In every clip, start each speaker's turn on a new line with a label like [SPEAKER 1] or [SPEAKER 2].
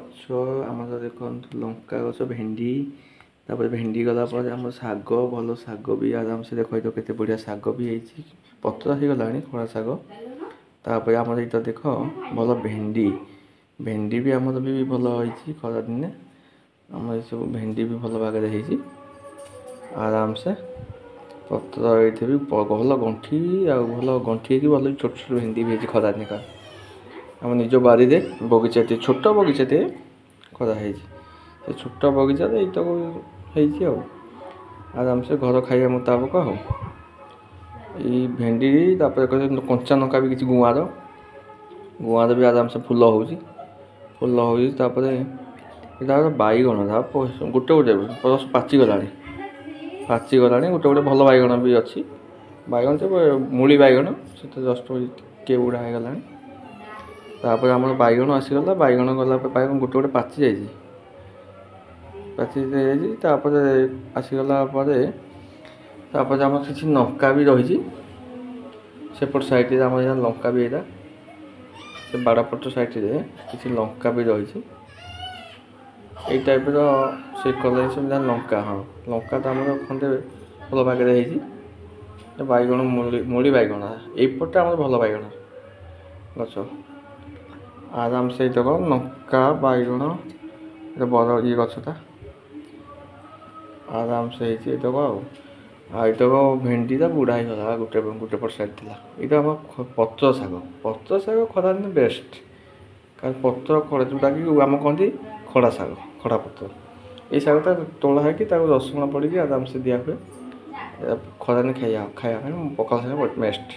[SPEAKER 1] गछ आम देख लंका गछ भेंडी भेंडी गलापर आम शाग भल शाग भी आराम से देख तो केते बढ़िया शाग भी होती पत्र हो गला खड़ा शाग तापर आम ये देख भल भेंडी भेंडी भी आम भी भल होती खरा दिने आम ये सब भेंडी भी भल भाग आराम से पत्र ये भी भल गंठी भल गंठी भल छोट छोट भेंडी भी खरा दिन का आम निज बारी बगीचा छोट बगीचा कराई से छोट बगीचा ये आराम से घर खाଇବା मुताबक हो ये भेंडी कंचा लंका भी किसी गुआर भी आराम से फूल हो बैगण गोटे गोटे पाचिगला गोटे गोटे भल बैगण भी अच्छी बैगण तो मूली बैगण से जस्ट टे बुढ़ा हो गला तापर आम बैगण आसीगला बैगण गला बैगण गोटे गोटे पाचि जापर आसीगला आम किसी लंका भी रही सेपट साइड आम लंका भी यहाँ से बाड़पट साइड किसी लंका भी रही यही टाइप से कलर सब लंका हाँ लंका तो आम खंडे भल भागे बैगण मूली बैगण यपटे आम भल बैगण गच आराम से देख लंका बैगण बड़ ये गछटा आराम से देख आईतक भेंडी बुढ़ा ही गला गोटे गोटे पट साइड थी ये पत्र शाग खरा दिन बेस्ट कारण पत्र खड़ा जोटा कि आम कहती खड़ा शाग खड़ा पत्र ये शागटा तोड़ा है कि रसुण पड़ी आराम से दिया हुए खरा दिन खाया पखाल साग बेस्ट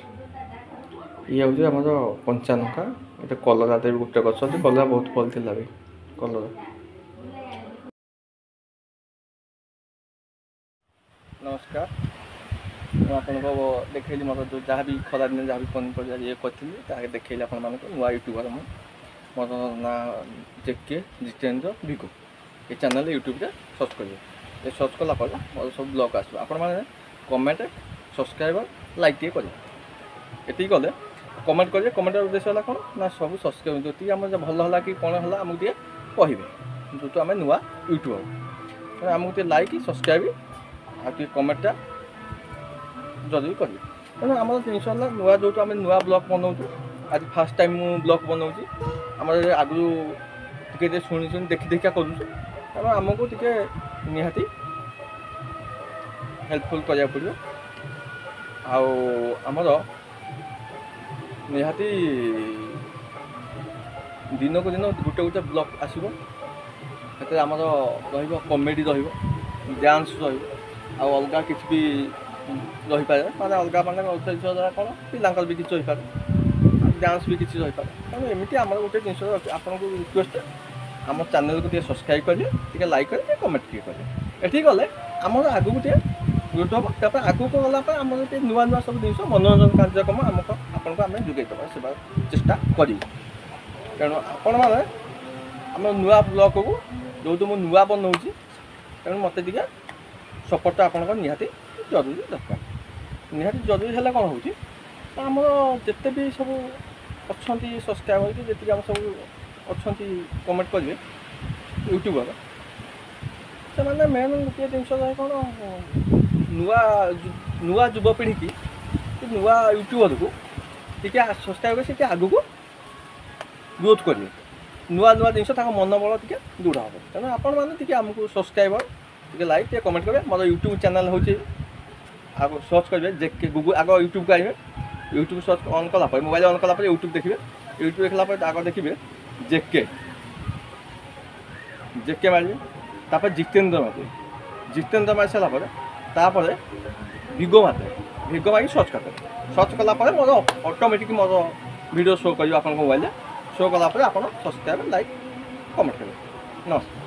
[SPEAKER 1] ये हूँ आम कंचा लंका ये कलरा भी गोटे गच अच्छे कलरा बहुत भल थी भी कलरा नमस्कार आपको देखली मतलब जो जहाँ भी खरा दिन जहाँ भी पनीपरिया ये करी देखली आप नुआ यूट्यूबर मोर ना जेके जितेंद्र भिगु ये चैनल यूट्यूब सर्च करेंगे ये सर्च कलापर मोर सब ब्लॉग आस कमेंट सब्सक्राइब लाइक टे करें ये कले कमेंट करेंगे कमेंट उद्देश्य है कौन ना सब सब्सक्राइब जी आम भल है कि कौन है आमको टे कहे जो आम नुआ यूट्यूबर आमको लाइक सब्सक्राइब आगे कमेंटा जरूरी करेंगे तेना आम जिनस है नुआ जो आम नुआ ब्लॉग बनाऊँ आज फास्ट टाइम ब्लॉग बनाऊँ आम आगु टे शुणी शुणी देखी देखा करूँ तेना आमको टे निहाती हेल्पफुल करा पड़ो आमर निहाती दिन को दिन गोटे गोटे ब्लॉग आसो आमर रमेडी डांस अलग किसी भी रही पारे माने अलग माने कौन पिला भी किसी रही डांस भी किसी रही पारे तेणु एमती आम गोटे जिन आपको रिक्वेस्ट आम चैनल को सब्सक्राइब करेंगे लाइक करेंगे कमेंट करेंगे ये गले आम आगू टे ग्रोथ हम तापर आगू को गला आम नुआ नुआ सब जिन मनोरंजन कार्यक्रम आमको आपको आम जोगेदेवा से चेष्टा करी तेणु आपण मैंने आम नुआ ब्लॉग को जो मुझे नुआ बनाऊँगी तेणु मत टे सपोर्ट आपंकर निहाती जरूरी दरकार निहाती जरूरी है कौन हो आम जिते भी सब अच्छा सब्सक्राइबर जी आम सब अच्छा कमेंट करेंगे यूट्यूबर से मैंने मेन गोटे जिन कौन नुआ नुआ युवपीढ़ी की नुआ यूट्यूबर को टी सब्सक्राइब से आगू को ग्रोथ करेंगे नुआ नुआ जिन मनोबल टे दृढ़ हे तेणु आपण मैंने आमको सब्सक्राइबर टे लाइक टे कमेंट करेंगे मोर यूट्यूब चैनल हूँ आग सर्च करेंगे जेके गूगल आग यूट्यूब को आए यूट्यूब सर्च ऑन कलापर मोबाइल ऑन कलापर यूट्यूब देखिए यूट्यूब देखला आग देखिए जेके जेके मारे तापर जितेंद्र मारी सारापर भिगो मारी सर्च कलापर मोर ऑटोमेटिक मोर वीडियो शो कर मोबाइल शो कलापर आप सब्सक्राइब लाइक कमेंट करेंगे नमस्कार।